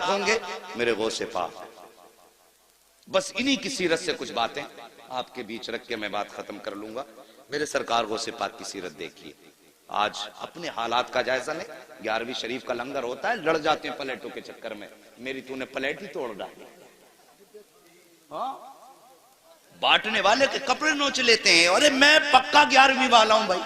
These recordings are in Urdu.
ہوں گے میرے غوث پاک۔ بس انہی کی سیرت سے کچھ باتیں آپ کے بیچ رکھ کے میں بات ختم کر لوں گا۔ میرے سرکار غوث پاک کی سیرت دیکھیے، آج اپنے حالات کا جائزہ لیں۔ 11ویں شریف کا لنگر ہوتا ہے، لڑ جاتے ہیں پلیٹوں کے چکر میں، میری تو نے پلیٹ ہی توڑ ڈالی۔ ہاں، بانٹنے والے کے کپڑے نوچ لیتے ہیں، ارے میں پکا 11ویں والا ہوں بھائی۔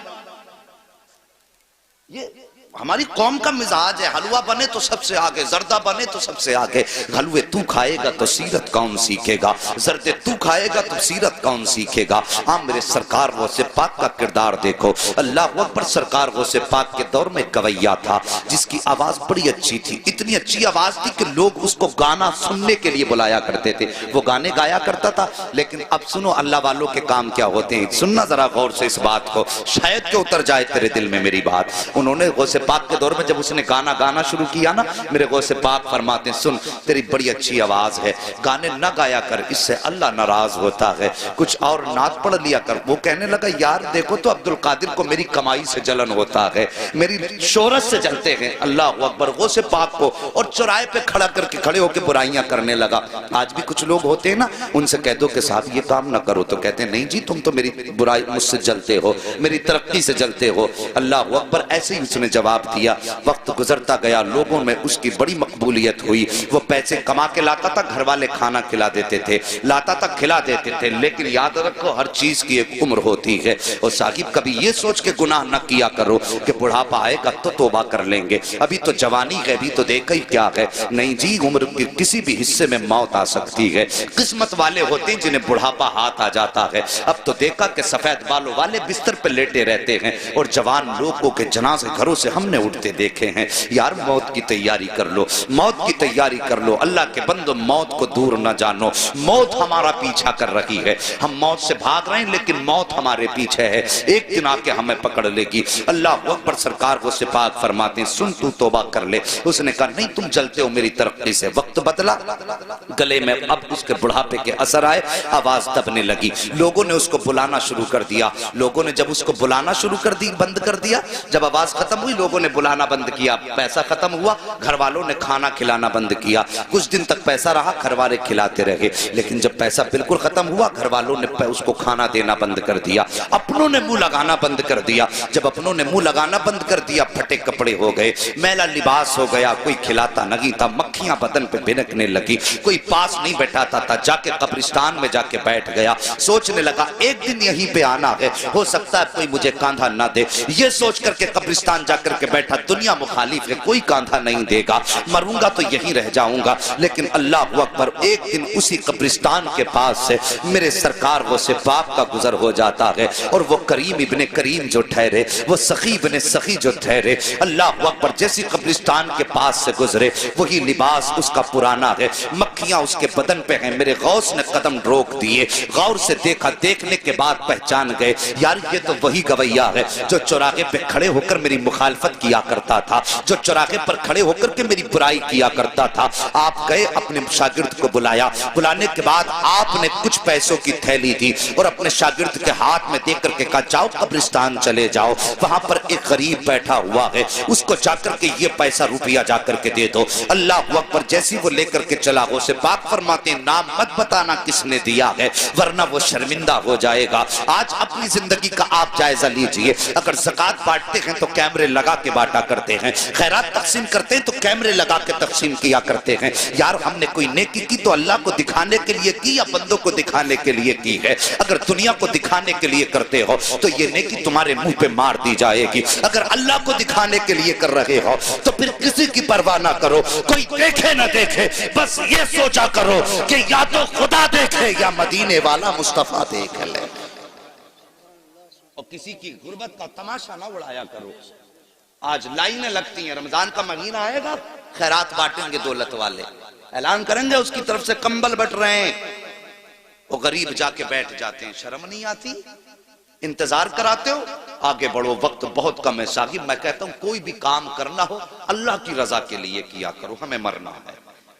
یہ ہماری قوم کا مزاج ہے، حلوہ بنے تو سب سے آگے، زردہ بنے تو سب سے آگے۔ حلوے تو کھائے گا تو سیرت کون سیکھے گا، زردے تو کھائے گا تو سیرت کون سیکھے گا۔ ہاں میرے سرکار غوث پاک کا کردار دیکھو، اللہ اکبر۔ سرکار غوث پاک کے دور میں گویا تھا جس کی آواز بڑی اچھی تھی، اتنی اچھی آواز تھی کہ لوگ اس کو گانا سننے کے لیے بلایا کرتے تھے، وہ گانے گایا کرتا تھا۔ لیکن اب سنو اللہ والوں کے کام کیا ہوتے ہیں، سننا ذرا غور سے اس بات کو، شاید کہ اتر جائے تیرے دل میں میری بات۔ انہوں نے غوث پاک کے دور میں جب اس نے گانا شروع کیا نا، میرے غوث پاک فرماتے ہیں سن تیری بڑی اچھی آواز ہے، گانے نہ گایا کر، اس سے اللہ ناراض ہوتا ہے، کچھ اور نعت پڑھ لیا کر۔ وہ کہنے لگا یار دیکھو تو عبدالقادر کو میری کمائی سے جلن ہوتا ہے، میری شہرت سے جلتے ہیں۔ اللہ اکبر۔ غوث پاک کو اور چوراہے پہ کھڑے ہو کے برائیاں کرنے لگا۔ آج بھی کچھ لوگ ہوتے ہیں نا، ان سے کہہ دو کہ صاحب یہ کام نہ کرو تو کہتے ہیں نہیں جی تم تو میری برائی مجھ سے جلتے ہو، میری ترقی سے جلتے ہو۔ اللہ اکبر۔ ایسے ہی اس نے جواب دیا۔ وقت گزرتا گیا، لوگوں میں اس کی بڑی مقبولیت ہوئی، وہ پیسے کما کے لاتا تھا، گھر والے کھانا کھلا دیتے تھے، لاتا تھا کھلا دیتے تھے۔ لیکن یاد رکھو ہر چیز کی ایک عمر ہوتی ہے، اور صاحب کبھی یہ سوچ کے گناہ نہ کیا کرو کہ بڑھاپا آئے گا تو توبہ کر لیں گے، ابھی تو جوانی ہے، ابھی تو دیکھا ہی کیا ہے۔ نہیں جی، عمر کے کسی بھی حصے میں موت آ سکتی ہے۔ قسمت والے ہوتے ہیں جنہیں بڑھاپا ہاتھ آ جاتا ہے۔ اب تو دیکھا کہ سفید بالوں والے بستر پہ لیٹے رہتے ہیں، اور جوان لوگوں کے جنازے گھروں سے ہم نے اٹھتے دیکھے ہیں۔ یار موت کی تیاری کر لو، موت کی تیاری کر لو، اللہ کے بندو موت کو دور نہ جانو۔ موت ہمارا پیچھا کر رہی ہے، ہم موت سے بھاگ رہے ہیں لیکن موت ہمارے پیچھے ہے، ایک دن آ کے ہمیں پکڑ لے گی۔ اللہ اکبر۔ سرکار غوث پاک فرماتے ہیں سن تو توبہ کر لے۔ اس نے کہا نہیں تم جلتے ہو میری ترقی سے۔ وقت بدلا، گلے میں اب اس کے بڑھاپے کے اثر آئے، آواز دبنے لگی، لوگوں نے اس کو بلانا شروع کر دیا۔ لوگوں نے جب اس کو بلانا شروع بند کر دیا، جب آواز ختم ہوئی لوگوں نے بلانا بند کیا، پیسہ ختم ہوا، گھر والوں نے کھانا کھلانا بند کیا۔ کچھ دن تک پیسہ رہا، گھر والے کھلاتے رہے، لیکن جب پیسہ بالکل ختم ہوا گھر والوں نے اس کو کھانا دینا بند کر دیا، اپنوں نے منہ لگانا بند کر دیا۔ جب اپنوں نے منہ لگانا بند کر دیا، پھٹے کپڑے ہو گئے، میلا لباس ہو گیا، کوئی کھلاتا نہیں تھا، مکھیاں بدن پہ بھنکنے لگی، کوئی پاس نہیں بیٹھاتا تھا، جا کے قبرستان میں جا کے بیٹھ گیا، سوچنے لگا ایک دن یہیں پہ آنا ہے، ہو سکتا ہے کوئی مجھے کاندھا نہ دے۔ یہ سوچ کر کے قبرستان جا کر کے بیٹھا، دنیا مخالف ہے، کوئی کاندھا نہیں دے گا، مروں گا تو یہیں رہ جاؤں گا۔ لیکن اللہ اکبر، ایک دن اسی قبرستان کے پاس سے میرے سرکار غوث پاک کا گزر ہو جاتا ہے، اور وہ کریم ابن کریم جو ٹھہرے، وہ سخی ابن سخی جو ٹھہرے، اللہ اکبر، جیسی قبرستان کے پاس سے گزرے وہی لباس اس کا پرانا ہے، مکھیاں اس کے بدن پہ ہیں۔ میرے غوث نے قدم روک دیے، غور سے دیکھا، دیکھنے کے بعد پہچان گئے یار یہ تو وہی گویا ہے جو چوراہے پہ کھڑے ہو کر میری مخالفت کیا کرتا تھا، جو چوراہے پر کھڑے ہو کر کے میری برائی کیا کرتا تھا۔ آپ گئے، اپنے شاگرد کو بلایا، بلانے کے بعد آپ نے کچھ پیسوں کی تھیلی دی اور اپنے شاگرد کے ہاتھ میں دے کر کے کہا جاؤ قبرستان چلے جاؤ، وہاں پر ایک غریب بیٹھا ہوا ہے، اس کو جا کر کے یہ پیسہ روپیہ جا کر کے دے دو۔ اللہ اکبر، جیسی وہ لے کر کے چلا، غوث پاک فرماتے ہیں نام مت بتانا کس نے دیا ہے ورنہ وہ شرمندہ ہو جائے گا۔ آج اپنی زندگی کا آپ جائزہ لیجئے، اگر زکوٰۃ بانٹتے ہیں تو کیمرے لگا کے بانٹا کرتے ہیں، خیرات تقسیم کرتے ہیں تو کیمرے لگا کے تقسیم کیا کرتے ہیں۔ یار ہم نے کوئی نیکی کی تو اللہ کو دکھانے کے لیے کی یا بندوں کو دکھانے کے لیے کی ہے؟ اگر دنیا کو دکھانے کے لیے کرتے ہو تو یہ نیکی تمہارے منہ پہ مار دی جائے گی، اگر اللہ کو دکھانے کے لیے کر رہے ہو تو پھر کسی کی پرواہ نہ کرو، کوئی دیکھے نہ دیکھے، بس یہ سوچا کرو کہ یا تو خدا دیکھے یا مدینے والا مصطفیٰ دیکھ لے، اور کسی کی غربت کا تماشا نہ اڑایا کرو۔ آج لائنیں لگتی ہیں، رمضان کا مہینہ آئے گا، خیرات بانٹیں گے دولت والے، اعلان کریں گے اس کی طرف سے کمبل بٹ رہے ہیں، وہ غریب جا کے بیٹھ جاتے ہیں، شرم نہیں آتی؟ انتظار کراتے ہو، آگے بڑھو، وقت بہت کم ہے ساقب۔ میں کہتا ہوں کوئی بھی کام کرنا ہو اللہ کی رضا کے لیے کیا کرو، ہمیں مرنا ہے،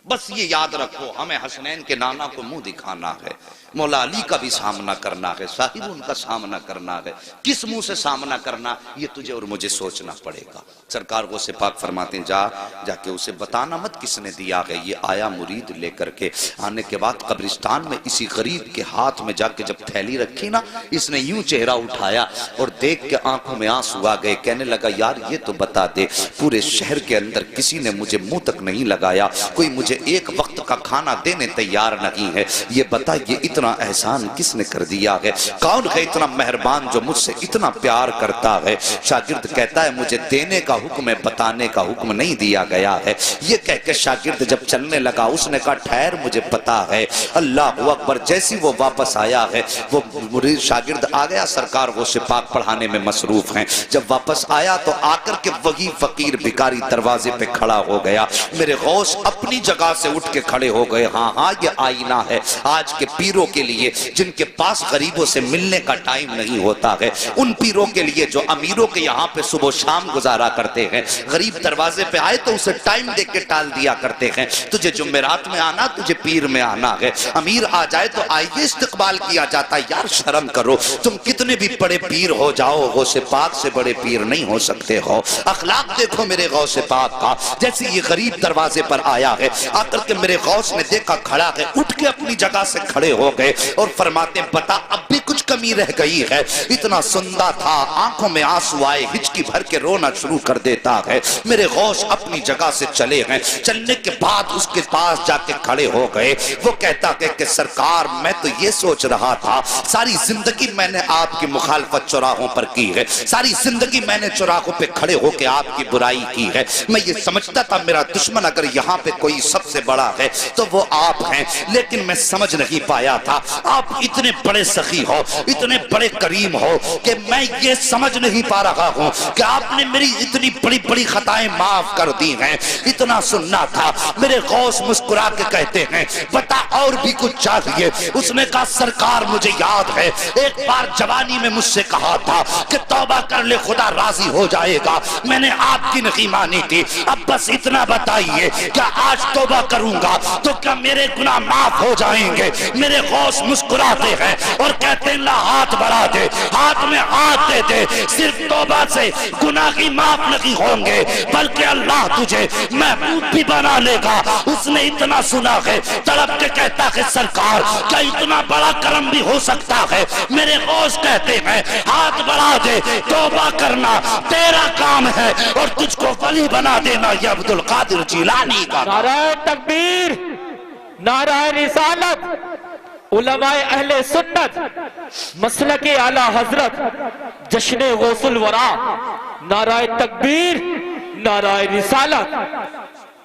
بس یہ یاد رکھو، ہمیں حسنین کے نانا کو منہ دکھانا ہے، مولا علی کا بھی سامنا کرنا ہے، صاحب ان کا سامنا کرنا ہے، کس منہ سے سامنا کرنا یہ تجھے اور مجھے سوچنا پڑے گا۔ سرکار غوث پاک فرماتے ہیں جا کے اسے بتانا مت کس نے دیا ہے۔ یہ آیا مرید لے کر کے، آنے کے بعد قبرستان میں اسی غریب کے ہاتھ میں جا کے جب تھیلی رکھی نا، اس نے یوں چہرہ اٹھایا اور دیکھ کے آنکھوں میں آنسو آ گئے، کہنے لگا یار یہ تو بتا دے، پورے شہر کے اندر کسی نے مجھے منہ تک نہیں لگایا، کوئی مجھے ایک وقت کا کھانا دینے تیار نہیں ہے، یہ بتا یہ اتنا احسان کس نے کر دیا ہے؟ کون ہے اتنا مہربان جو مجھ سے اتنا پیار کرتا ہے؟ شاگرد کہتا ہے مجھے دینے کا حکم ہے، بتانے کا حکم نہیں دیا گیا ہے۔ یہ کہہ کے شاگرد جب چلنے لگا، اس نے کہا ٹھہر مجھے پتا ہے۔ اللہ اکبر، جیسی وہ واپس آیا ہے، وہ مرید شاگرد آ گیا، سرکار غوث پاک پڑھانے میں مصروف ہیں۔ جب واپس آیا تو آ کر کے وہی فقیر بھکاری دروازے پہ کھڑا ہو گیا۔ میرے غوث اپنی جگہ سے اٹھ کے کھڑے ہو گئے۔ ہاں یہ آئینہ ہے آج کے پیروں کے لیے جن کے پاس غریبوں سے ملنے کا ٹائم نہیں ہوتا ہے، ان پیروں کے لیے جو امیروں کے یہاں پہ صبح و شام گزارا کرتے ہیں، غریب دروازے پہ آئے تو اسے ٹائم دے کے ٹال دیا کرتے ہیں، تجھے جمعرات میں آنا، تجھے پیر میں آنا ہے، امیر آ جائے تو آئیے استقبال کیا جاتا ہے۔ یار شرم کرو، تم کتنے بھی بڑے پیر ہو جاؤ، غوث پاک سے بڑے پیر نہیں ہو سکتے ہو۔ اخلاق دیکھو میرے غوث پاک کا، جیسے یہ غریب دروازے پر آیا ہے، آ کر کے میرے غوث نے دیکھا کھڑا ہے، اٹھ کے اپنی جگہ سے کھڑے ہو گئے اور فرماتے ہیں بتا اب بھی کچھ کمی رہ گئی ہے؟ اتنا سندا تھا، آنکھوں میں آنسو آئے، ہچکی بھر کے رونا شروع کر دیتا ہے۔ میرے غوث اپنی جگہ سے چلے ہیں، چلنے کے بعد اس کے پاس جا کے کھڑے ہو گئے۔ وہ کہتا ہے کہ سرکار میں تو یہ سوچ رہا تھا، ساری زندگی میں نے آپ کی مخالفت چوراہوں پر کی ہے، ساری زندگی میں نے چوراہوں پہ کھڑے ہو کے آپ کی برائی کی ہے، میں یہ سمجھتا تھا میرا دشمن اگر یہاں پہ کوئی سب سے بڑا ہے تو وہ آپ ہیں، لیکن میں سمجھ نہیں پایا تھا آپ اتنے بڑے سخی ہو، اتنے بڑے کریم ہو کہ میں یہ سمجھ نہیں پا رہا ہوں کہ آپ نے میری اتنی بڑی بڑی خطائیں معاف کر دی ہیں۔ اتنا سننا تھا۔ میرے غوث مسکرا کے کہتے ہیں بتا اور بھی کچھ چاہیے؟ اس نے کہا سرکار مجھے یاد ہے ایک بار جوانی میں مجھ سے کہا تھا کہ توبہ کر لے خدا راضی ہو جائے گا، میں نے آپ کی نہیں مانی تھی، اب بس اتنا بتائیے کیا آج توبہ کروں گا تو کیا میرے گناہ معاف ہو جائیں گے؟ میرے غوث مسکراتے ہیں اور کہتے ہیں اللہ ہاتھ بڑھا دے، ہاتھ میں ہاتھ دے دے، صرف توبہ سے گناہ کی معاف نہیں ہوں گے بلکہ اللہ تجھے محبوب بھی بنا لے گا۔ اس نے اتنا سنا ہے، تڑپ کے کہتا ہے سرکار کیا اتنا بڑا کرم بھی ہو سکتا ہے؟ میرے غوث کہتے ہیں ہاتھ بڑھا دے، توبہ کرنا تیرا کام ہے اور تجھ کو ولی بنا دینا یہ عبد القادر جیلانی کا۔ نعرہ تکبیر، نعرہ رسالت، علماء اہل سنت، مسلک اعلی حضرت، جشن غوث الورا، نعرہ تکبیر، نعرہ رسالت۔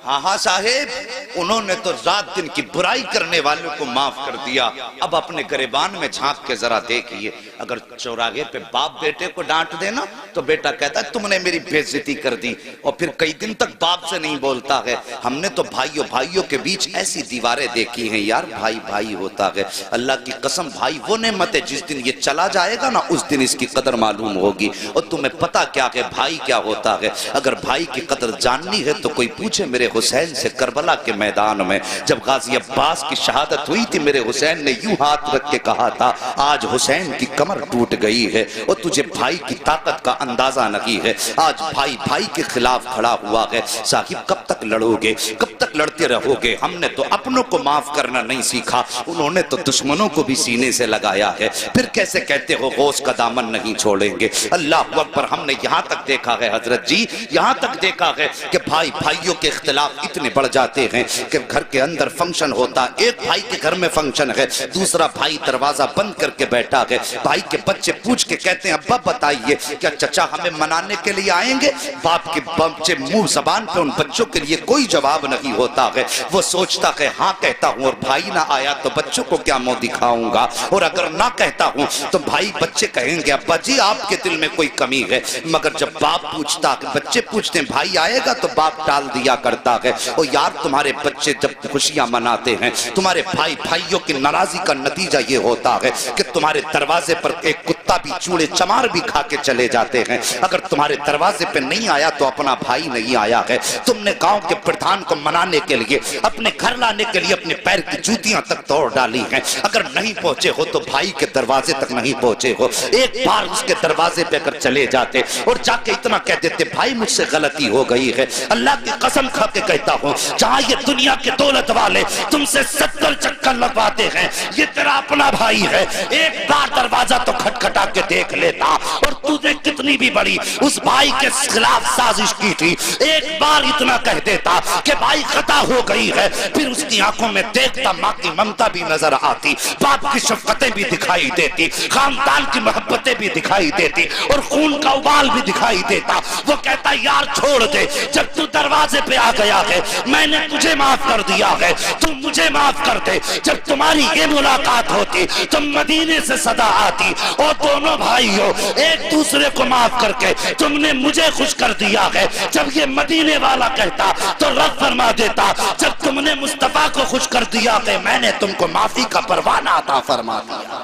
ہاں صاحب، انہوں نے تو رات دن کی برائی کرنے والوں کو معاف کر دیا۔ اب اپنے گریبان میں جھانک کے ذرا دیکھئے، اگر چوراہے پہ باپ بیٹے کو ڈانٹ دینا تو بیٹا کہتا ہے تم نے میری بے عزتی کر دی، اور پھر کئی دن تک باپ سے نہیں بولتا ہے۔ ہم نے تو بھائیوں کے بیچ ایسی دیواریں دیکھی ہیں یار، بھائی ہوتا ہے۔ اللہ کی قسم بھائی وہ نعمت ہے، جس دن یہ چلا جائے گا نا اس دن اس کی قدر معلوم ہوگی۔ اور تمہیں پتا کیا کہ بھائی کیا ہوتا ہے؟ اگر بھائی کی قدر جاننی ہے تو کوئی پوچھے میرے حسین سے کربلا کے میدان میں جب غازی عباس کی شہادت ہوئی تھی، میرے حسین نے یوں ہاتھ رکھ کے کہا تھا آج حسین کی کمر ٹوٹ گئی ہے اور تجھے بھائی کی طاقت کا اندازہ نہیں ہے۔ آج بھائی کے خلاف کھڑا ہوا ہے۔ صاحب کب تک لڑو گے، کب تک لڑتے رہو گے؟ ہم نے تو اپنوں کو معاف کرنا نہیں سیکھا، انہوں نے تو دشمنوں کو بھی سینے سے لگایا ہے۔ پھر کیسے کہتے ہو غوث کا دامن نہیں چھوڑیں گے؟ اللہ اکبر، ہم نے یہاں تک دیکھا ہے حضرت جی، یہاں تک دیکھا ہے کہ بھائیوں کے اختلاف اتنے بڑھ جاتے ہیں کہ گھر کے اندر فنکشن ہوتا، ایک بھائی کے گھر میں فنکشن ہے، دوسرا بھائی دروازہ بند کر کے بیٹھا ہے، بھائی کے بچے پوچھ کے کہتے ہیں ابا بتائیے کیا چچا ہمیں منانے کے لیے آئیں گے؟ باپ کے بچے منہ زبان پہ ان بچوں کے لیے کوئی جواب نہیں ہوتا ہے، وہ سوچتا ہے ہاں کہتا ہوں اور بھائی نہ آیا تو بچوں کو کیا منہ دکھاؤں گا، اور اگر نہ کہتا ہوں تو بھائی بچے کہیں گے ابا جی آپ کے دل میں کوئی کمی ہے۔ مگر جب باپ پوچھتا ہے، بچے پوچھتے ہیں بھائی آئے گا تو باپ ٹال دیا کرتا ہے۔ اور یار تمہارے بچے جب خوشیاں مناتے ہیں، تمہارے بھائیوں کی ناراضی کا نتیجہ یہ ہوتا ہے کہ تمہارے دروازے پر ایک کتا بھی چوڑے چمار بھی کھا کے چلے جاتے ہیں۔ اگر تمہارے دروازے پہ نہیں آیا تو اپنا بھائی نہیں آیا ہے۔ تم نے گاؤں کے پردھان کو منا لانے کے لیے, اپنے گھر لانے کے لیے اپنے پیر کی جوتیاں تک توڑ ڈالی ہیں. اگر نہیں پہنچے ہو تو بھائی کے دروازے تک نہیں پہنچے ہو, ایک بار اس کے دروازے پہ اگر چلے جاتے اور جا کے اتنا کہہ دیتے بھائی مجھ سے غلطی ہو گئی ہے, اللہ کی قسم کھا کے کہتا ہوں جہاں یہ دنیا کے دولت والے تم سے 70 چکر لگواتے ہیں, یہ تیرا اپنا بھائی ہے, ایک بار دروازہ تو کھٹکھٹا کے دیکھ لیتا. اور تو نے کتنی بھی بڑی اس بھائی کے خلاف سازش کی تھی, ایک بار اتنا کہہ دیتا کہ بھائی خطا ہو گئی ہے, پھر اس کی آنکھوں میں دیکھتا ماں کی ممتا بھی نظر آتی, باپ کی شفقتیں بھی دکھائی دیتی, خاندان کی محبتیں بھی دکھائی دیتی, اور خون کا ابال بھی دکھائی دیتا. وہ کہتا یار چھوڑ دے, جب تو دروازے پہ آ گیا ہے میں نے تجھے معاف کر دیا ہے, تم مجھے معاف کر دے. جب تمہاری یہ ملاقات ہوتی تم مدینے سے صدا آتی, اور دونوں بھائیوں ایک دوسرے کو معاف کر کے تم نے مجھے خوش کر دیا ہے. جب یہ مدینے والا کہتا تو رب فرما دیتا جب تم نے مصطفیٰ کو خوش کر دیا کہ میں نے تم کو معافی کا پروانہ عطا فرما دیا.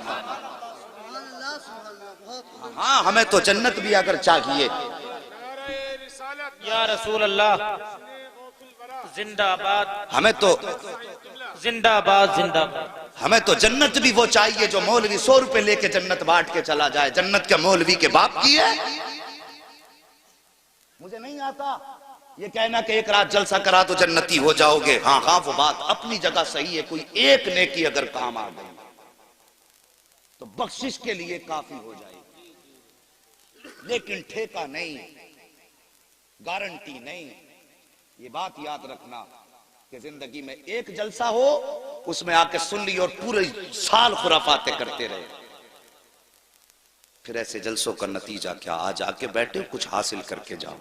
ہاں ہمیں تو جنت بھی اگر چاہیے. یا رسول اللہ زندہ آباد, ہمیں تو زندہ آباد, زندہ آباد. ہمیں تو جنت بھی وہ چاہیے جو مولوی 100 روپے لے کے جنت بانٹ کے چلا جائے. جنت کیا مولوی کے باپ کی ہے؟ مجھے نہیں آتا یہ کہنا کہ ایک رات جلسہ کرا تو جنتی ہو جاؤ گے. ہاں ہاں وہ بات اپنی جگہ صحیح ہے, کوئی ایک نیکی اگر کام آ گئی تو بخشش کے لیے کافی ہو جائے گی, لیکن ٹھیکہ نہیں, گارنٹی نہیں. یہ بات یاد رکھنا کہ زندگی میں ایک جلسہ ہو اس میں آ کے سن لی اور پورے سال خرافاتیں کرتے رہے, پھر ایسے جلسوں کا نتیجہ کیا؟ آج آ کے بیٹھے کچھ حاصل کر کے جاؤ.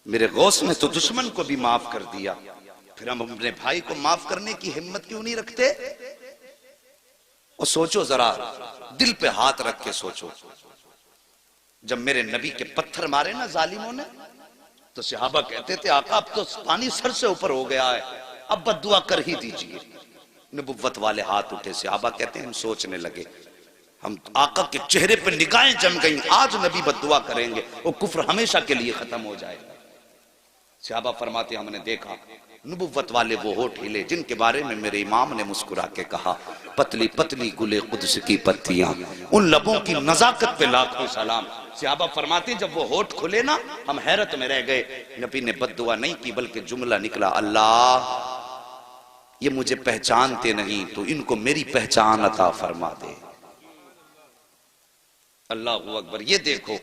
میرے غوث نے تو دشمن کو بھی معاف کر دیا, پھر ہم اپنے بھائی کو معاف کرنے کی ہمت کیوں نہیں رکھتے؟ اور سوچو ذرا, دل پہ ہاتھ رکھ کے سوچو, جب میرے نبی کے پتھر مارے نا ظالموں نے تو صحابہ کہتے تھے آقا اب تو پانی سر سے اوپر ہو گیا ہے, اب بد دعا کر ہی دیجئے. نبوت والے ہاتھ اٹھے, صحابہ کہتے ہیں ہم سوچنے لگے, ہم آقا کے چہرے پہ نگاہیں جم گئیں, آج نبی بد دعا کریں گے وہ کفر ہمیشہ کے لیے ختم ہو جائے. صحابہ فرماتے ہم نے دیکھا نبوت والے وہ ہونٹ ہلے جن کے بارے میں میرے امام نے مسکرا کے کہا پتلی پتلی گلے قدس کی پتیاں, ان لبوں کی نزاکت پہ لاکھوں سلام. صحابہ فرماتے ہیں جب وہ ہونٹ کھلے نا ہم حیرت میں رہ گئے. نبی نے بد دعا نہیں کی بلکہ جملہ نکلا, اللہ یہ مجھے پہچانتے نہیں تو ان کو میری پہچان عطا فرما دے. اللہ اکبر. یہ دیکھو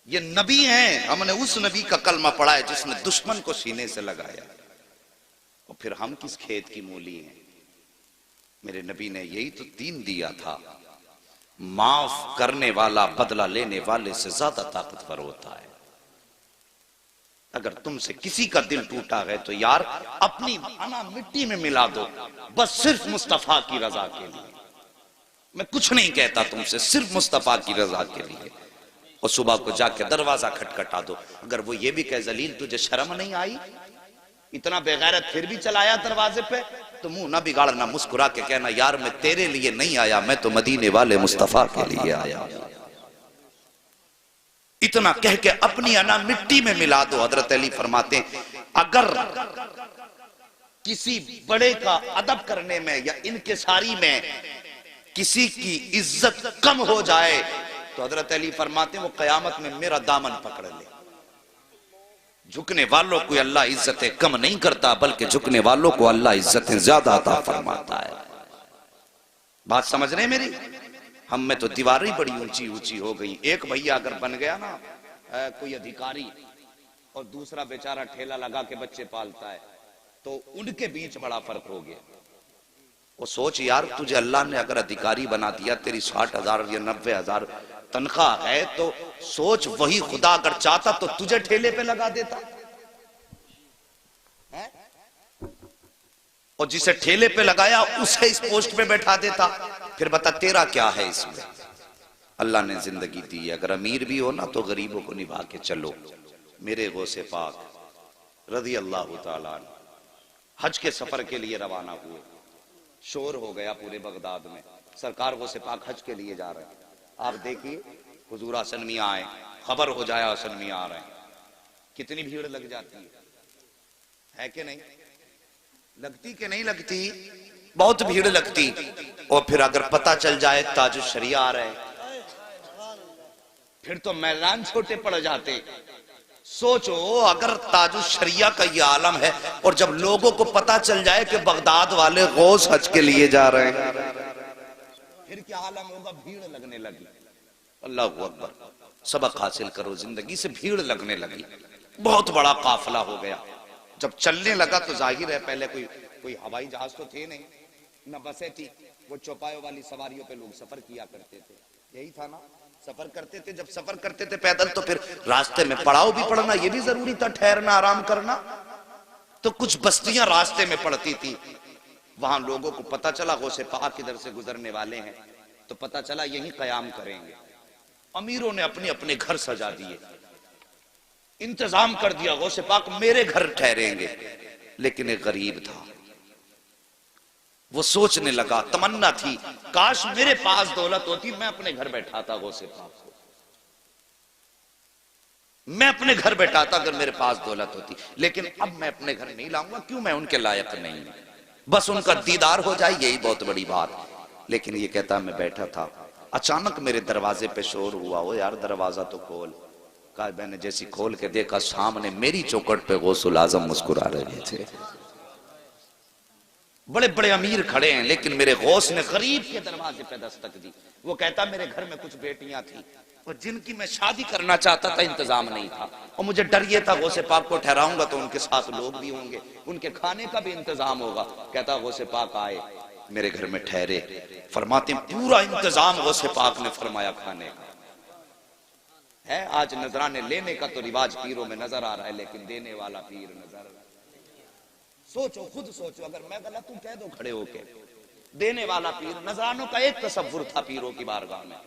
یہ نبی ہیں, ہم نے اس نبی کا کلمہ پڑھا ہے جس نے دشمن کو سینے سے لگایا, اور پھر ہم کس کھیت کی مولی ہیں؟ میرے نبی نے یہی تو دین دیا تھا, معاف کرنے والا بدلہ لینے والے سے زیادہ طاقتور ہوتا ہے. اگر تم سے کسی کا دل ٹوٹا ہے تو یار اپنی انا مٹی میں ملا دو, بس صرف مصطفیٰ کی رضا کے لیے. میں کچھ نہیں کہتا تم سے, صرف مصطفیٰ کی رضا کے لیے. اور صبح کو جا کے دروازہ کھٹکھٹا دو. اگر وہ یہ بھی کہے ذلیل تجھے شرم نہیں آئی, اتنا بے غیرت پھر بھی چلایا دروازے پہ, تو منہ نہ بگاڑنا, مسکرا کے کہنا یار میں تیرے لیے نہیں آیا, میں تو مدینے والے مصطفیٰ کے لیے آیا. اتنا کہہ کے اپنی انا مٹی میں ملا دو. حضرت علی فرماتے ہیں اگر کسی بڑے کا ادب کرنے میں یا انکساری میں کسی کی عزت کم ہو جائے تو حضرت علی فرماتے ہیں وہ قیامت میں میرا دامن پکڑ لے. جھکنے والوں کو اللہ عزتیں کم نہیں کرتا بلکہ جھکنے والوں کو اللہ عزتیں زیادہ عطا فرماتا ہے. بات سمجھ رہے ہیں میری؟ ہم میں تو دیواریں بڑی اونچی اونچی ہو گئی. ایک بھیا اگر بن گیا نا کوئی ادھیکاری اور دوسرا بیچارہ ٹھیلا لگا کے بچے پالتا ہے تو ان کے بیچ بڑا فرق ہو گیا. وہ سوچ یار تجھے اللہ نے اگر ادھیکاری بنا دیا, تیری 60,000 یا 90,000 تنخواہ ہے, تو سوچ وہی خدا اگر چاہتا تو تجھے ٹھیلے پہ لگا دیتا, اور جسے ٹھیلے پہ لگایا اسے اس پوسٹ پہ بیٹھا دیتا. پھر بتا تیرا کیا ہے اس میں؟ اللہ نے زندگی دی, اگر امیر بھی ہو نا تو غریبوں کو نبھا کے چلو. میرے غوث پاک رضی اللہ تعالیٰ عنہ حج کے سفر کے لیے روانہ ہوئے. شور ہو گیا پورے بغداد میں, سرکار غوث پاک حج کے لیے جا رہے ہیں. آپ دیکھیے حضور حسن میاں آئے, خبر ہو جایا حسن میاں آ رہے ہیں, کتنی بھیڑ لگ جاتی ہے. ہے کہ نہیں؟ لگتی کہ نہیں لگتی؟ بہت بھیڑ لگتی. اور پھر اگر پتہ چل جائے تاج الشریعہ آ رہے پھر تو میدان چھوٹے پڑ جاتے. سوچو اگر تاج الشریعہ کا یہ عالم ہے اور جب لوگوں کو پتہ چل جائے کہ بغداد والے غوث حج کے لیے جا رہے ہیں پھر کیا عالم ہوگا؟ بھیڑ لگنے لگی. اللہ اکبر. سبق حاصل کرو زندگی سے. بھیڑ لگنے لگی, بہت بڑا قافلہ ہو گیا. جب چلنے لگا تو ظاہر ہے پہلے کوئی ہوائی جہاز تو تھے نہیں, نہ بسیں تھی. وہ چوپایوں والی سواریوں پہ لوگ سفر کیا کرتے تھے. یہی تھا نا, سفر کرتے تھے. جب سفر کرتے تھے پیدل تو پھر راستے میں پڑاؤ بھی پڑنا, یہ بھی ضروری تھا, ٹھہرنا, آرام کرنا. تو کچھ بستیاں راستے میں پڑتی تھی. وہاں لوگوں کو پتہ چلا غوث پاک ادھر سے گزرنے والے ہیں, تو پتہ چلا یہیں قیام کریں گے. امیروں نے اپنے اپنے گھر سجا دیے, انتظام کر دیا غوث پاک میرے گھر ٹھہریں گے. لیکن ایک غریب تھا, وہ سوچنے لگا, تمنا تھی کاش میرے پاس دولت ہوتی, میں اپنے گھر بیٹھاتا غوث پاک کو, میں اپنے گھر بیٹھاتا اگر میرے پاس دولت ہوتی. لیکن اب میں اپنے گھر نہیں لاؤں گا, کیوں؟ میں ان کے لائق نہیں, بس ان کا دیدار ہو جائے یہی بہت بڑی بات. لیکن یہ کہتا میں بیٹھا تھا, اچانک میرے دروازے پہ شور ہوا, وہ یار دروازہ تو کھول. کہا میں نے جیسی کھول کے دیکھا سامنے میری چوکھٹ پہ غوث الاعظم مسکرا رہے تھے. بڑے بڑے امیر کھڑے ہیں لیکن میرے غوث نے غریب کے دروازے پہ دستک دی. وہ کہتا میرے گھر میں کچھ بیٹیاں تھیں اور جن کی میں شادی کرنا چاہتا تھا, انتظام نہیں تھا, اور مجھے ڈر یہ تھا غوث پاک کو ٹھہراؤں گا تو ان کے ساتھ لوگ بھی ہوں گے, ان کے کھانے کا بھی انتظام ہوگا. کہتا غوث پاک آئے, میرے گھر میں ٹھہرے. فرماتے ہیں پورا انتظام غوث پاک نے فرمایا کھانے کا ہے. آج نذرانے لینے کا تو رواج پیروں میں نظر آ رہا ہے, لیکن دینے والا پیر نظر. سوچو, خود سوچو, اگر میں غلط ہوں کہہ دو کھڑے ہو کے. دینے والا پیر. نذرانوں کا ایک تصور تھا پیروں کی بارگاہ میں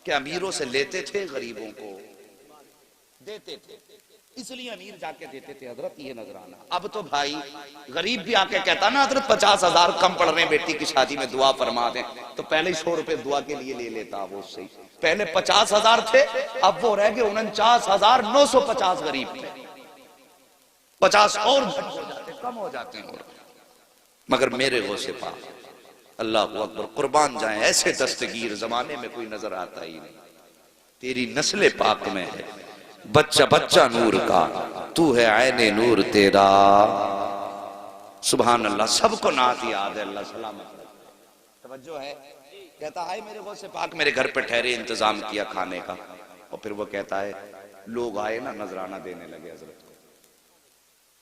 کہ امیروں سے لیتے تھے, غریبوں کو دیتے تھے, اس لیے امیر جا کے دیتے تھے حضرت یہ نذرانہ. اب تو بھائی غریب بھی آ کے کہتا نا حضرت 50,000 کم پڑ رہے ہیں بیٹی کی شادی میں, دعا فرما دیں, تو پہلے 100 روپے دعا کے لیے لے لیتا وہ اس سے. پہلے 50,000 تھے, اب وہ رہ گئے 49,950 غریب تھے. 50 اور گھٹ ہو جاتے, کم ہو جاتے ہیں. مگر میرے غوث پاک اللہ اکبر قربان جائیں, ایسے دستگیر زمانے میں کوئی نظر آتا ہی نہیں. تیری نسل پاک میں ہے بچہ بچہ نور کا, تو ہے عین نور تیرا. سبحان اللہ. سب کو نعت یاد ہے, اللہ سلامت رکھے. توجہ ہے. کہتا ہے میرے غوث پاک میرے گھر پہ ٹھہرے, انتظام کیا کھانے کا. اور پھر وہ کہتا ہے لوگ آئے نا, نذرانہ دینے لگے حضرت کو,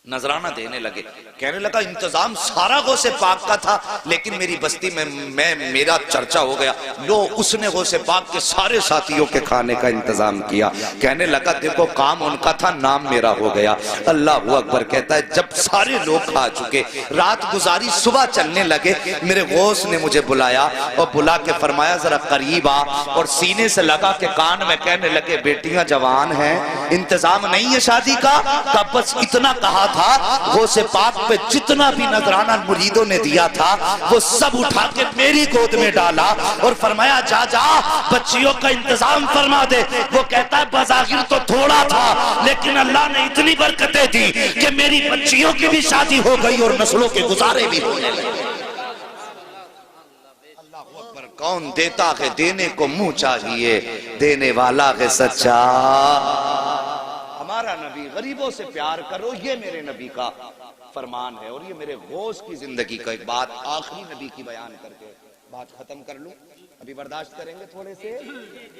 نذرانہ دینے لگے. کہنے لگا انتظام سارا غوث پاک کا تھا, لیکن میری بستی میں میرا چرچا ہو گیا, لو اس نے غوث پاک کے سارے ساتھیوں کے کھانے کا انتظام کیا. کہنے لگا دیکھو کام ان کا تھا, نام میرا ہو گیا. اللہ اکبر. کہتا ہے جب سارے لوگ کھا چکے, رات گزاری, صبح چلنے لگے, میرے غوث نے مجھے بلایا اور بلا کے فرمایا ذرا قریب آ, اور سینے سے لگا کے کان میں کہنے لگے بیٹیاں جوان ہیں, انتظام نہیں ہے شادی کا. تب بس اتنا کہا تھا, غوث پاک پہ جتنا بھی نذرانہ مریدوں نے دیا تھا وہ سب اٹھا کے میری گود میں ڈالا اور فرمایا جا جا بچیوں کا انتظام فرما دے. وہ کہتا ہے بظاہر تو تھوڑا تھا, لیکن اللہ نے اتنی برکتیں دی کہ میری بچیوں کی بھی شادی ہو گئی اور نسلوں کے گزارے بھی ہونے لگے. اللہ اکبر. کون دیتا ہے دینے کو منہ چاہیے, دینے والا ہے سچا. ہمارا نبی غریبوں سے پیار کرو, یہ میرے نبی کا فرمان ہے, اور یہ میرے غوث کی زندگی کا. ایک بات آخری نبی کی بیان کر کے بات ختم کر لوں, ابھی برداشت کریں گے تھوڑے سے.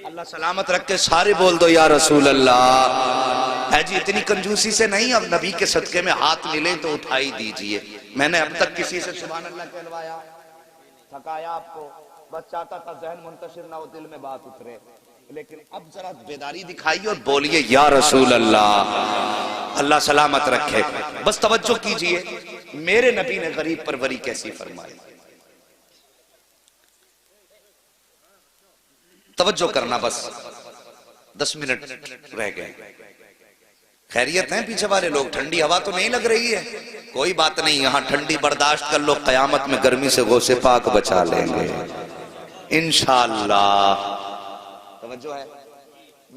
اللہ سلامت رکھ کے سارے بول دو یا رسول اللہ. ہے جی اتنی کنجوسی سے نہیں, اب نبی کے صدقے میں ہاتھ ملے تو اٹھائی دیجئے. میں نے اب تک کسی سے سبحان اللہ کہلوایا, تھکایا آپ کو, بس چاہتا تھا ذہن منتشر نہ ہو, دل میں بات اترے. لیکن اب ذرا بیداری دکھائیے اور بولیے یا رسول اللہ. اللہ سلامت رکھے. بس توجہ کیجئے, میرے نبی نے غریب پروری کیسی فرمائی. توجہ کرنا, بس 10 منٹ رہ گئے. خیریت ہیں پیچھے والے لوگ؟ ٹھنڈی ہوا تو نہیں لگ رہی ہے؟ کوئی بات نہیں, یہاں ٹھنڈی برداشت کر لو, قیامت میں گرمی سے غوث پاک بچا لیں گے انشاءاللہ. توجہ ہے.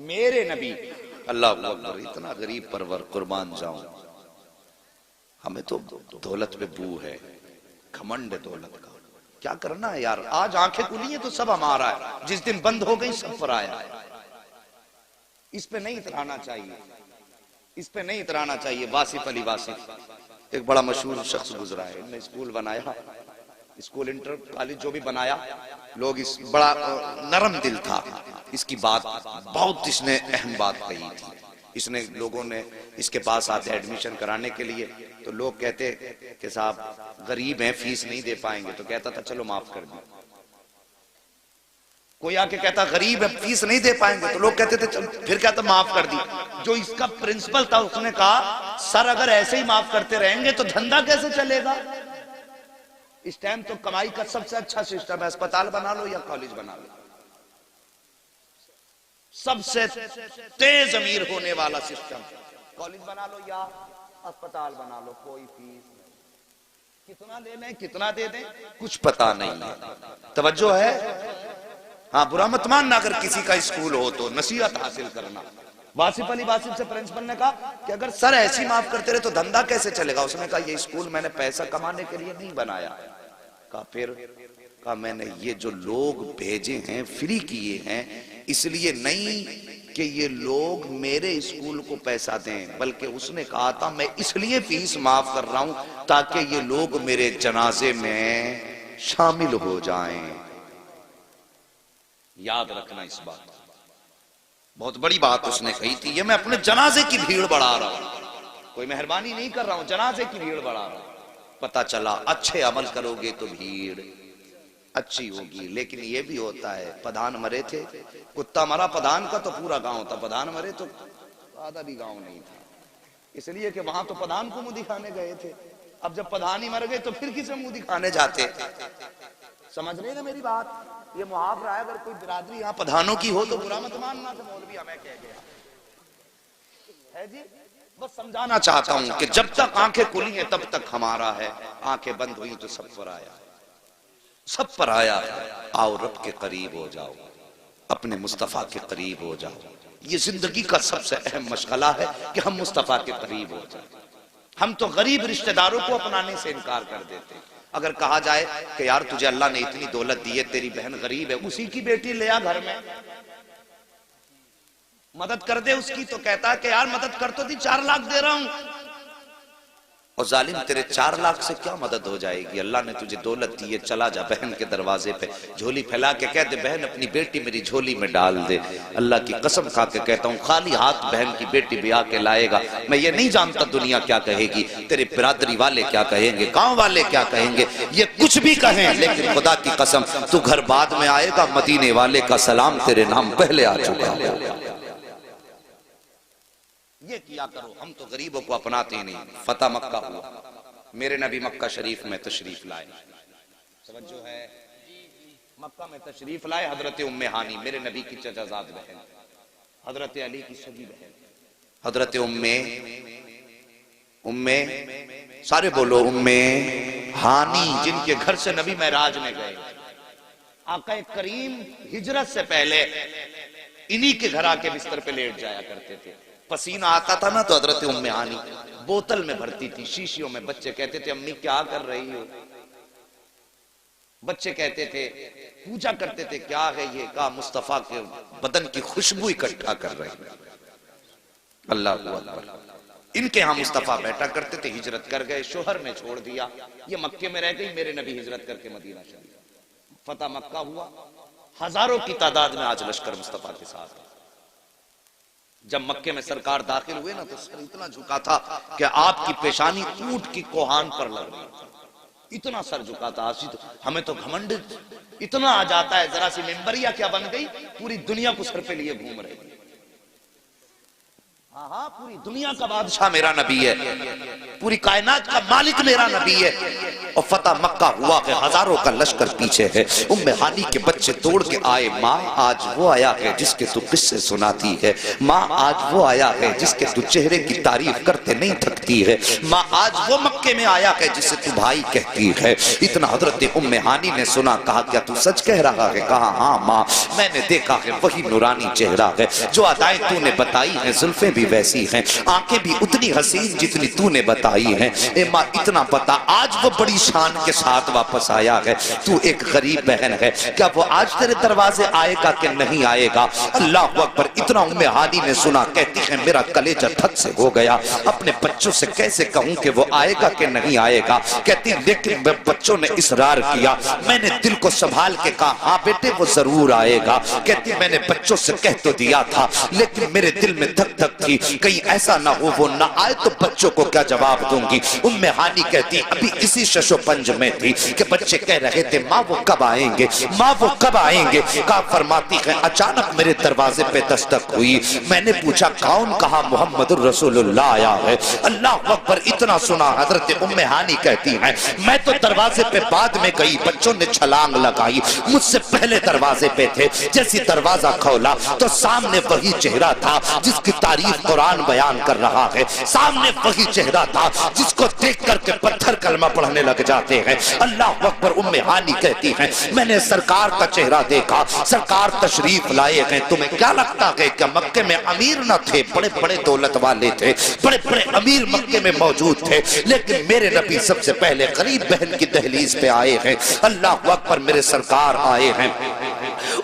میرے نبی اللہ اکبر, اتنا غریب پرور قربان جاؤں. ہمیں تو دولت پہ بو ہے، گھمنڈ ہے دولت کا. کیا کرنا ہے یار؟ آج آنکھیں کھلی ہیں تو سب ہمارا ہے، جس دن بند ہو گئی سب پرایا ہے. اس پہ نہیں اترانا چاہیے، اس پہ نہیں اترانا چاہیے. واصف علی واصف ایک بڑا مشہور شخص گزرا ہے، انہوں نے اسکول بنایا، اسکول انٹر کالج جو بھی بنایا، لوگ اس بڑا نرم دل تھا. اس کی بات بہت اس نے اہم بات کہی تھی. اس نے لوگوں نے اس کے پاس آتے ایڈمیشن کرانے کے لیے تو لوگ کہتے کہ صاحب غریب ہیں فیس نہیں دے پائیں گے، تو کہتا تھا چلو معاف کر دیں. کوئی آ کے کہتا غریب ہے فیس نہیں دے پائیں گے تو لوگ کہتے تھے پھر کہتا معاف کر دی. جو اس کا پرنسپل تھا اس نے کہا سر اگر ایسے ہی معاف کرتے رہیں گے تو دھندا کیسے چلے گا؟ اس ٹائم تو کمائی کا سب سے اچھا سسٹم ہے، اسپتال بنا لو یا کالج بنا لو. سب سے تیز امیر ہونے والا سسٹم، کالج بنا لو یا اسپتال بنا لو، کوئی فیس نہیں. کتنا لے لیں کتنا دے دیں کچھ پتا نہیں ہے. توجہ ہے؟ ہاں برا مت ماننا اگر کسی کا اسکول ہو تو نصیحت حاصل کرنا. واصف علی واصف سے پرنسپل نے کہا کہ اگر سر ایسی معاف کرتے رہے تو دھندا کیسے چلے گا؟ اس نے کہا یہ اسکول میں نے پیسہ کمانے کے لیے نہیں بنایا. کہا پھر؟ کہا میں نے یہ جو لوگ بھیجے ہیں فری کیے ہیں اس لیے نہیں کہ یہ لوگ میرے اسکول کو پیسہ دیں، بلکہ اس نے کہا تھا میں اس لیے فیس معاف کر رہا ہوں تاکہ یہ لوگ میرے جنازے میں شامل ہو جائیں. یاد رکھنا اس بات، بہت بڑی بات اس نے کہی تھی. یہ میں اپنے جنازے کی بھیڑ بڑھا رہا ہوں، کوئی مہربانی نہیں کر رہا ہوں، جنازے کی بھیڑ بڑھا رہا ہوں. پتہ چلا اچھے عمل کرو گے تو بھیڑ اچھی ہوگی. لیکن یہ بھی ہوتا ہے پدھان مرے تھے، کتا مرا پدھان کا تو پورا گاؤں تھا، پدھان مرے تو آدھا بھی گاؤں نہیں تھا، اس لیے کہ وہاں تو پدھان کو منہ دکھانے گئے تھے. اب جب پدھان ہی مر گئے تو پھر کسے منہ دکھانے جاتے؟ سمجھ رہے نا میری بات؟ یہ محاورہ ہے، اگر کوئی برادری یہاں پدھانوں کی ہو تو برا مت ماننا کہ مولوی ہمیں کہہ گیا ہے جی. بس سمجھانا چاہتا ہوں کہ جب تک آنکھیں کھلی ہیں تب تک ہمارا ہے، آنکھیں بند ہوئی تو سب پر آیا، سب پر آیا. آؤ رب کے قریب ہو جاؤ، اپنے مصطفیٰ کے قریب ہو جاؤ. یہ زندگی کا سب سے اہم مشغلہ ہے کہ ہم مصطفیٰ کے قریب ہو جائیں. ہم تو غریب رشتہ داروں کو اپنانے سے انکار کر دیتے. اگر کہا جائے کہ یار تجھے اللہ نے اتنی دولت دی ہے، تیری بہن غریب ہے، اسی کی بیٹی لے آ گھر میں مدد کر دے اس کی، تو کہتا ہے کہ یار مدد کر تو دی، 4 لاکھ دے رہا ہوں. اور ظالم تیرے 4 لاکھ سے کیا مدد ہو جائے گی؟ اللہ نے تجھے دولت دی ہے، چلا جا بہن کے دروازے پہ جھولی پھیلا کے کہہ دے بہن اپنی بیٹی میری جھولی میں ڈال دے. اللہ کی قسم کھا کے کہتا ہوں خالی ہاتھ بہن کی بیٹی بھی آ کے لائے گا. میں یہ نہیں جانتا دنیا کیا کہے گی، تیرے برادری والے کیا کہیں گے، گاؤں والے کیا کہیں گے، یہ کچھ بھی کہیں، لیکن خدا کی قسم تو گھر بعد میں آئے گا، مدینے والے کا سلام تیرے نام پہلے آ چکا ہے. یہ کیا کرو. ہم تو غریبوں کو اپناتے ہی نہیں. فتح مکہ ہوا، میرے نبی مکہ شریف میں تشریف لائے. توجہ ہے؟ مکہ میں تشریف لائے. حضرت ام ہانی میرے نبی کی چچا زاد بہن، حضرت علی کی سگی بہن، حضرت ام سارے بولو ام ہانی، جن کے گھر سے نبی معراج میں گئے. آقا کریم ہجرت سے پہلے انہی کے گھر آ کے بستر پہ لیٹ جایا کرتے تھے. پسینہ آتا تھا نا تو حضرت ام ہانی بوتل میں بھرتی تھی، شیشیوں میں. بچے کہتے تھے امی کیا کر رہی ہو؟ بچے کہتے تھے پوچھا کرتے تھے کیا ہے یہ؟ کہا مصطفیٰ کے بدن کی خوشبو اکٹھا کر رہی. اللہ اکبر. ان کے ہاں مصطفیٰ بیٹھا کرتے تھے. ہجرت کر گئے، شوہر نے چھوڑ دیا، یہ مکے میں رہ گئی. میرے نبی ہجرت کر کے مدینہ شریف، فتح مکہ ہوا. ہزاروں کی تعداد میں آج لشکر مصطفیٰ کے ساتھ. جب مکے میں سرکار داخل ہوئے نا تو سر اتنا جھکا تھا کہ آپ کی پیشانی اونٹ کی کوہان پر لگ رہی تھی. اتنا سر جھکا تھا. ہمیں تو گھمنڈ اتنا آ جاتا ہے، ذرا سی منبریا کیا بن گئی، پوری دنیا کو سر پہ لیے گھوم رہے. ہاں پوری دنیا کا بادشاہ میرا نبی ہے، پوری کائنات کا مالک میرا نبی ہے. اور فتح مکہ ہوا کہ ہزاروں کا لشکر پیچھے ہے. ام ہانی کے بچے دوڑ کے آئے. ماں آج وہ آیا ہے جس کے تو قصے سناتی ہے. ماں آج وہ آیا ہے جس کے تو چہرے کی تعریف کرتے نہیں تھکتی ہے. ماں آج وہ مکے میں آیا ہے جسے تو بھائی کہتی ہے. اتنا حضرت ام ہانی نے سنا. کہا کیا تو سچ کہہ رہا ہے؟ کہا ہاں ماں میں نے دیکھا ہے وہی نورانی چہرہ ہے جو ادائیں تو نے بتائی ہیں. زلفیں بھی ویسی ہیں, آنکھیں بھی اتنی حسین جتنی تو نے بتائی ہیں. اے ماں اتنا پتا آج وہ بڑی شان کے ساتھ واپس آیا ہے. تو ایک غریب بہن ہے, کیا وہ آج تیرے دروازے آئے گا کہ نہیں آئے گا؟ اللہ اکبر. اتنا ام ہانی نے سنا. کہتی ہے میرا کلیجہ دھک سے ہو گیا. اپنے بچوں سے کیسے کہوں کہ وہ آئے گا کہ نہیں آئے گا. کہتی لیکن بچوں نے اصرار کیا. میں نے دل کو سنبھال کے کہا ہاں بیٹے وہ ضرور آئے گا. کہتی میں نے بچوں سے کہہ تو دیا تھا لیکن میرے دل میں دھک دھک تھی, کہیں ایسا نہ ہو وہ نہ آئے تو بچوں کو کیا جواب دوں گی. ام ہانی کہتی ابھی اسی شش و پنج میں تھی کہ بچے کہہ رہے تھے ماں وہ کب آئیں گے, ماں وہ کب آئیں گے. کہا فرماتی ہے اچانک میرے دروازے پہ دستک ہوئی. میں نے پوچھا کون؟ کہا محمد الرسول اللہ آیا ہے. اللہ اکبر. اتنا سنا حضرت ام ہانی کہتی ہیں میں تو دروازے پہ بعد میں گئی. بچوں نے چھلانگ لگائی, مجھ سے پہلے دروازے پہ تھے. جیسی دروازہ کھولا تو سامنے وہی چہرہ تھا جس کی تعریف قرآن بیان کر رہا ہے. سامنے وہی چہرہ تھا جس کو دیکھ کر کے پتھر کلمہ پڑھنے لگ جاتے ہیں. اللہ اکبر. ام ہانی کہتی ہیں میں نے سرکار کا چہرہ دیکھا. سرکار تشریف لائے ہیں. تمہیں کیا لگتا ہے کہ مکے میں امیر نہ تھے؟ بڑے بڑے دولت والے تھے, بڑے بڑے امیر مکے میں موجود تھے, لیکن میرے نبی سب سے پہلے غریب بہن کی دہلیز پہ آئے ہیں. اللہ اکبر. میرے سرکار آئے ہیں.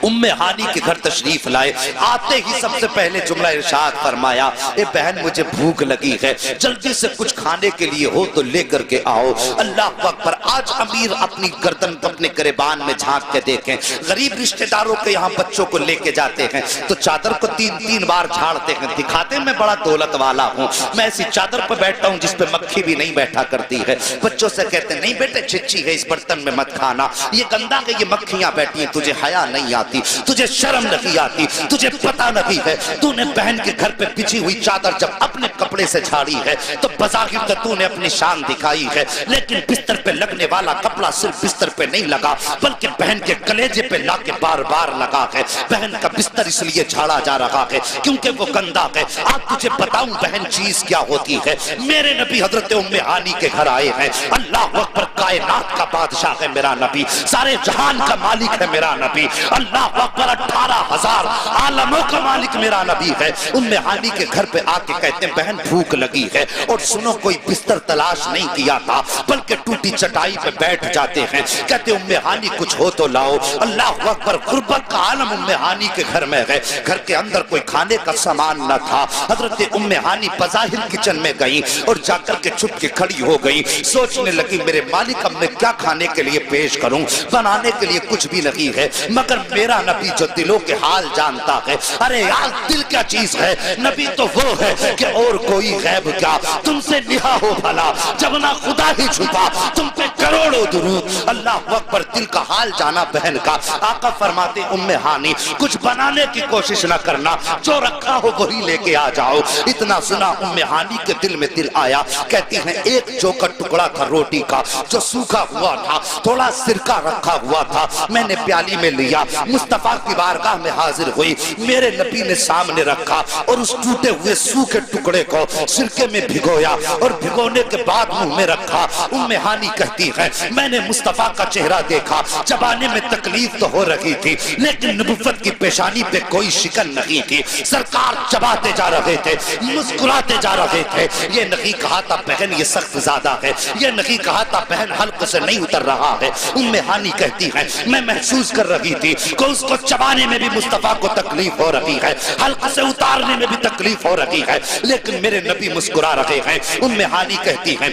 ام ہانی کے گھر تشریف لائے. آتے ہی سب سے پہلے جملہ ارشاد فرمایا اے بہن مجھے بھوک لگی ہے, جلدی سے کچھ کھانے کے لیے ہو تو لے کر کے آؤ. اللہ اکبر. آج امیر اپنی گردن اپنے گریبان میں جھانک کے دیکھیں. غریب رشتہ داروں کے یہاں بچوں کو لے کے جاتے ہیں تو چادر کو تین بار جھاڑتے ہیں, دکھاتے میں بڑا دولت والا ہوں. میں ایسی چادر پہ بیٹھتا ہوں جس پہ مکھی بھی نہیں بیٹھا کرتی ہے. بچوں سے کہتے ہیں نہیں بیٹے چچی ہے اس برتن میں مت کھانا, یہ گندا ہے, یہ مکھیاں بیٹھی ہیں. تجھے حیا نہیں آتی, تجھے شرم نہیں آتی, تجھے پتہ نہیں ہے تو نے بہن کے گھر پہ بچھی ہوئی چادر جب اپنے کپڑے سے جھاڑی ہے تو بظاہر تو نے اپنی شان دکھائی ہے, لیکن بستر پہ لگنے والا کپڑا صرف بستر پہ نہیں لگا بلکہ بہن کے کلیجے پہ لا کے بار بار لگا ہے. بہن کا بستر اس لیے جھاڑا جا رہا ہے کیونکہ وہ گندا ہے. آج تجھے بتاؤں بہن چیز کیا ہوتی ہے. میرے نبی حضرت ام ہانی کے گھر آئے ہیں. اللہ اکبر. کائنات کا بادشاہ ہے میرا نبی, سارے جہان کا مالک ہے میرا نبی. اللہ اکبر. 18,000 عالموں کا مالک میرا نبی ہے. ام ہانی کے گھر پہ آ کے کہتے ہیں بہن بھوک لگی ہے, اور سنو کوئی بستر تلاش نہیں کیا تھا بلکہ ٹوٹی چٹائی پہ بیٹھ جاتے ہیں. کہتے ام ہانی کچھ ہو تو لاؤ. اللہ اکبر. غربت کا عالم ام ہانی کے گھر میں ہے. گھر کے اندر کوئی کھانے کا سامان نہ تھا. حضرت ام ہانی بظاہر کچن میں گئی اور جا کر کے چھپ کے کھڑی ہو گئی. سوچنے لگی میرے مالک اب میں کیا کھانے کے لیے پیش کروں, بنانے کے لیے کچھ بھی نہیں ہے مگر میرا نبی جو دلوں کے حال جانتا ہے. ارے یار دل کیا چیز ہے, نبی تو وہ ہے کہ اور کوئی غیب کیا. تم سے نہا ہو بھلا جب نہ خدا ہی چھپا, تم پہ کروڑوں درود. اللہ اکبر. دل کا حال جانا بہن کا. آقا فرماتے ام ہانی کچھ بنانے کی کوشش نہ کرنا, جو رکھا ہو وہی لے کے آ جاؤ. اتنا سنا ام ہانی کے دل میں دل آیا. کہتی ہیں ایک جو کا ٹکڑا تھا روٹی کا جو سوکھا ہوا تھا, تھوڑا سرکہ رکھا ہوا تھا, میں نے پیالی میں لیا, مصطفیٰ کی بارگاہ میں حاضر ہوئی. میرے نبی نے سامنے رکھا اور اس ٹوٹے ہوئے سوکھے ٹکڑے کو سرکے میں بھگویا اور بھگونے کے بعد منہ میں رکھا. ام ہانی کہتی ہے میں نے مصطفیٰ کا چہرہ دیکھا, چبانے میں تکلیف تو ہو رہی تھی لیکن نبوت کی پیشانی پہ کوئی شکن نہیں تھی. سرکار چباتے جا رہے تھے, مسکراتے جا رہے تھے. یہ نہیں کہا تھا بہن یہ سخت زیادہ ہے, یہ نہیں کہا تھا بہن حلق سے نہیں اتر رہا ہے. ام ہانی کہتی ہے میں محسوس کر رہی تھی کہ اس کو چبانے میں بھی مصطفیٰ کو تکلیف ہو رہی ہے, حلق سے اتارنے میں بھی تکلیف ہو رہی ہے, لیکن میرے نبی مسکرا رہے ہیں. ام ہانی کہتی ہیں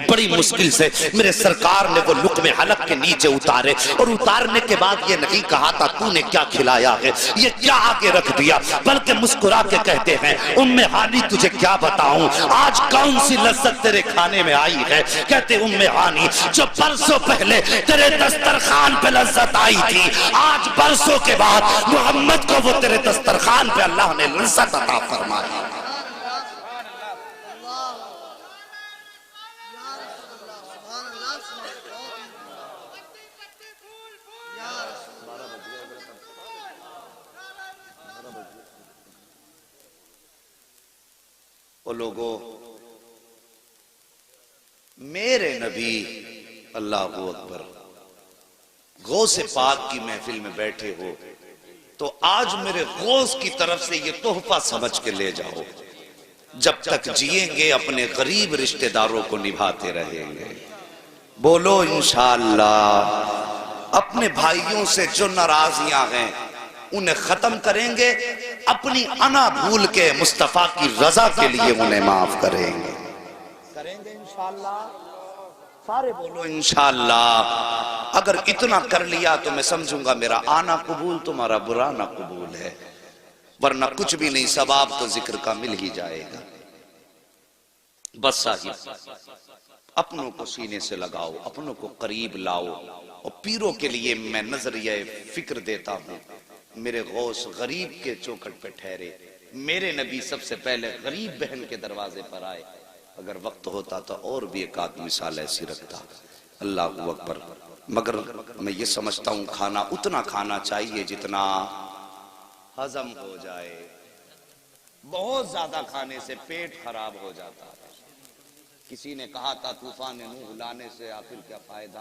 بڑی مشکل سے میرے سرکار نے وہ لقمے حلق کے نیچے اتارے, اور اتارنے کے بعد یہ نہیں کہا تھا تو نے کیا کھلایا ہے, یہ کیا آگے رکھ دیا, بلکہ مسکرا کے کہتے ہیں ام ہانی تجھے کیا بتاؤں آج کون سی لذت تیرے کھانے میں آئی ہے. کہتے ام ہانی جو برسوں پہلے تیرے دسترخوان پہ لذت آئی تھی, آج برسوں کے بعد محمد کو وہ تیرے دسترخوان پہ اللہ نے لذت عطا فرمائی. او لوگو، میرے نبی، اللہ اکبر، غوث پاک کی محفل میں بیٹھے ہو تو آج میرے غوث کی طرف سے یہ تحفہ سمجھ کے لے جاؤ، جب تک جئیں گے اپنے غریب رشتہ داروں کو نبھاتے رہیں گے۔ بولو انشاءاللہ۔ اپنے بھائیوں سے جو ناراضیاں ہیں انہیں ختم کریں گے، اپنی انا بھول کے مصطفیٰ کی رضا کے لیے انہیں معاف کریں گے۔ کریں گے انشاءاللہ؟ سارے بولو انشاءاللہ۔ اگر اتنا کر لیا تو میں سمجھوں گا میرا آنا قبول، تمہارا برانا قبول ہے، ورنہ کچھ بھی نہیں، ثواب تو ذکر کا مل ہی جائے گا۔ بس صاحب، اپنوں کو سینے سے لگاؤ، اپنوں کو قریب لاؤ، اور پیروں کے لیے میں نظریہ فکر دیتا ہوں۔ میرے غوث غریب کے چوکھٹ پہ ٹھہرے، میرے نبی سب سے پہلے غریب بہن کے دروازے پر آئے۔ اگر وقت ہوتا تو اور بھی ایک آدھ مثال ایسی رکھتا۔ اللہ اکبر۔ مگر میں یہ سمجھتا ہوں کھانا اتنا کھانا چاہیے جتنا ہضم ہو جائے، بہت زیادہ کھانے سے پیٹ خراب ہو جاتا ہے۔ کسی نے کہا تھا طوفان نوح لانے سے آخر کیا فائدہ،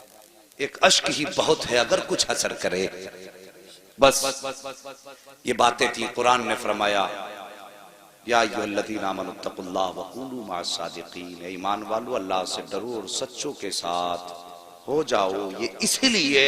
ایک اشک ہی بہت ہے اگر کچھ اثر کرے۔ بس یہ باتیں تھی، قرآن نے فرمایا یا ایھا الذین آمنوا اتقوا اللہ وکونوا مع الصادقین، اے ایمان والو اللہ سے ڈرو اور سچوں کے ساتھ ہو جاؤ۔ یہ اسی لیے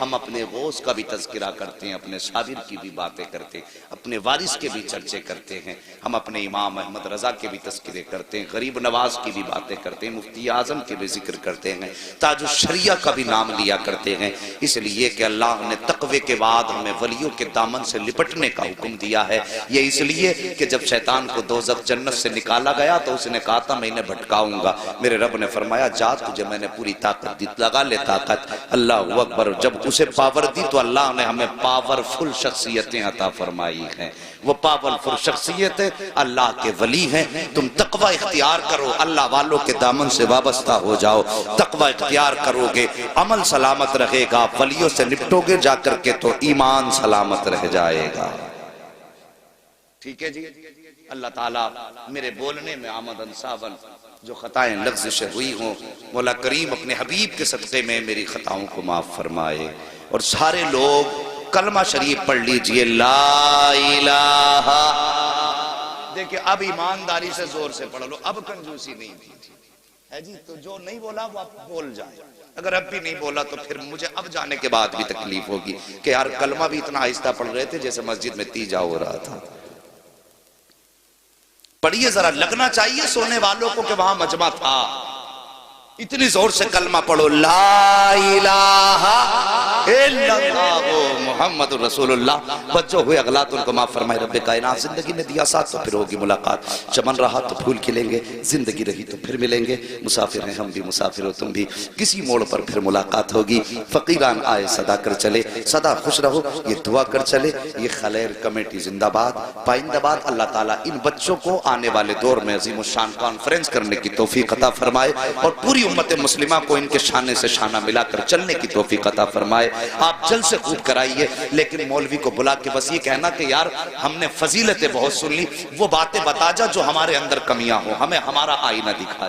ہم اپنے غوث کا بھی تذکرہ کرتے ہیں، اپنے صابر کی بھی باتیں کرتے ہیں، اپنے وارث کے بھی چرچے کرتے ہیں، ہم اپنے امام احمد رضا کے بھی تذکرے کرتے ہیں، غریب نواز کی بھی باتیں کرتے ہیں، مفتی اعظم کے بھی ذکر کرتے ہیں، تاج الشریعہ کا بھی نام لیا کرتے ہیں، اس لیے کہ اللہ نے تقوی کے بعد ہمیں ولیوں کے دامن سے لپٹنے کا حکم دیا ہے۔ یہ اس لیے کہ جب شیطان کو دوزخ جنت سے نکالا گیا تو اس نے کہا تھا میں انہیں بھٹکاؤں گا، میرے رب نے فرمایا جا تجھے میں نے پوری طاقت دی، لگا لے طاقت۔ اللہ اکبر۔ جب اسے پاور دی تو اللہ نے ہمیں پاورفل شخصیتیں عطا فرمائی ہیں، وہ پاورفل شخصیتیں اللہ کے ولی ہیں۔ تم تقوی اختیار کرو، اللہ والوں کے دامن سے وابستہ ہو جاؤ، تقوی اختیار کرو گے، عمل سلامت رہے گا، ولیوں سے نپٹو گے جا کر کے تو ایمان سلامت رہ جائے گا۔ ٹھیک ہے جی؟ اللہ تعالیٰ میرے بولنے میں آمدن صابن جو خطائیں لغزشیں ہوئی ہوں، مولا کریم اپنے حبیب کے صدقے میں میری خطاؤں کو معاف فرمائے، اور سارے لوگ کلمہ شریف پڑھ لیجئے، لا الہ۔ دیکھیں اب ایمانداری سے زور سے پڑھ لو، اب کنجوسی نہیں دیجیے ہے جی، تو جو نہیں بولا وہ آپ بول جائیں، اگر اب بھی نہیں بولا تو پھر مجھے اب جانے کے بعد بھی تکلیف ہوگی کہ یار کلمہ بھی اتنا آہستہ پڑھ رہے تھے جیسے مسجد میں تیجا ہو رہا تھا۔ پڑھیے ذرا، لگنا چاہیے سونے والوں کو کہ وہاں مجمع تھا۔ اتنی زور سے کلمہ پڑھو، لا الہ الا اللہ محمد رسول اللہ۔ بچوں ہوئے اغلاط ان کو معاف فرمائے رب کائنات۔ زندگی نے دیا ساتھ تو پھر ہوگی ملاقات، چمن رہا تو پھول کھلیں گے، زندگی رہی تو پھر ملیں گے، مسافر ہیں ہم بھی، مسافر ہو تم بھی، کسی موڑ پر پھر ملاقات ہوگی۔ فقیران آئے صدا کر چلے، صدا خوش رہو یہ دعا کر چلے۔ یہ خلیر کمیٹی زندہ باد، پائندہ باد۔ اللہ تعالیٰ ان بچوں کو آنے والے دور میں عظیم الشان کانفرنس کرنے کی توفیق عطا فرمائے، اور پوری امت مسلمہ کو ان کے شانے سے شانہ ملا کر چلنے کی توفیق عطا فرمائے۔ آپ جلد سے خوب کرائیے، لیکن مولوی کو بلا کے بس یہ کہنا کہ یار ہم نے فضیلتیں بہت سن لی، وہ باتیں بتا جا جو ہمارے اندر کمیاں ہوں، ہمیں ہمارا آئینہ دکھا۔